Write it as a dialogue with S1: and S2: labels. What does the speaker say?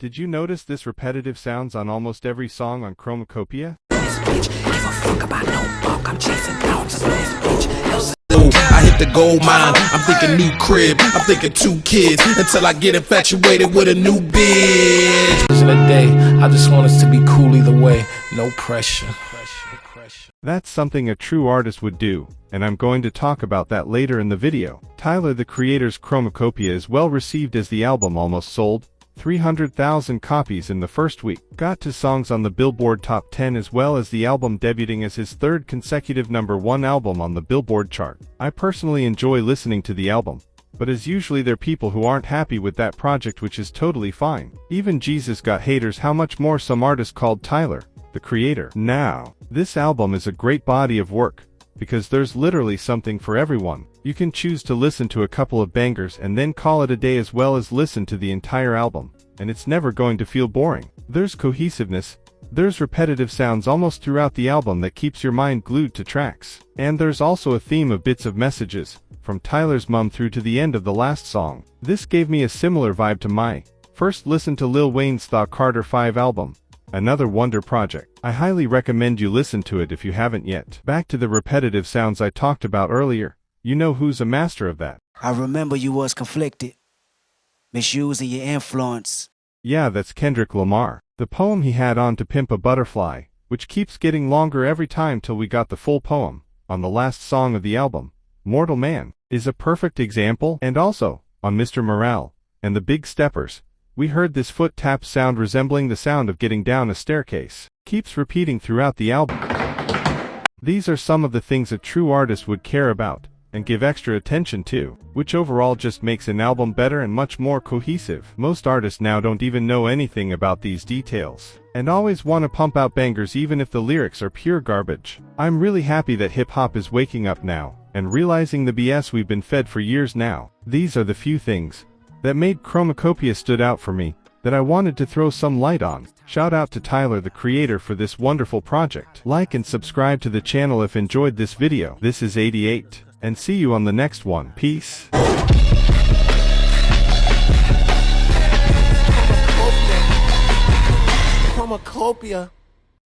S1: Did you notice this repetitive sounds on almost every song on CHROMAKOPIA?
S2: I hit the gold mine, I'm thinking new crib, I'm thinking 2 kids, until I get infatuated with a new bitch. In the day, I just want us to be cool either way, no pressure.
S1: That's something a true artist would do, and I'm going to talk about that later in the video. Tyler the Creator's CHROMAKOPIA is well received as the album almost sold 300,000 copies in the first week. Got 2 songs on the Billboard Top 10 as well as the album debuting as his 3rd consecutive #1 album on the Billboard chart. I personally enjoy listening to the album, but as usually there are people who aren't happy with that project, which is totally fine. Even Jesus got haters, how much more some artist called Tyler the Creator. Now, this album is a great body of work, because there's literally something for everyone. You can choose to listen to a couple of bangers and then call it a day, as well as listen to the entire album, and it's never going to feel boring. There's cohesiveness, there's repetitive sounds almost throughout the album that keeps your mind glued to tracks. And there's also a theme of bits of messages, from Tyler's mom through to the end of the last song. This gave me a similar vibe to my first listen to Lil Wayne's The Carter 5 album. Another wonder project. I highly recommend you listen to it if you haven't yet. Back to the repetitive sounds I talked about earlier. You know who's a master of that?
S3: I remember you was conflicted, misusing your influence.
S1: Yeah, that's Kendrick Lamar. The poem he had on To Pimp a Butterfly, which keeps getting longer every time till we got the full poem, on the last song of the album, Mortal Man, is a perfect example. And also, on Mr. Morale and the Big Steppers, we heard this foot tap sound resembling the sound of getting down a staircase. Keeps repeating throughout the album. These are some of the things a true artist would care about and give extra attention to, which overall just makes an album better and much more cohesive. Most artists now don't even know anything about these details, and always want to pump out bangers even if the lyrics are pure garbage. I'm really happy that hip-hop is waking up now, and realizing the BS we've been fed for years now. These are the few things that made CHROMAKOPIA stood out for me, that I wanted to throw some light on. Shout out to Tyler the Creator for this wonderful project. Like and subscribe to the channel if enjoyed this video. This is 88, and see you on the next one. Peace.
S2: CHROMAKOPIA.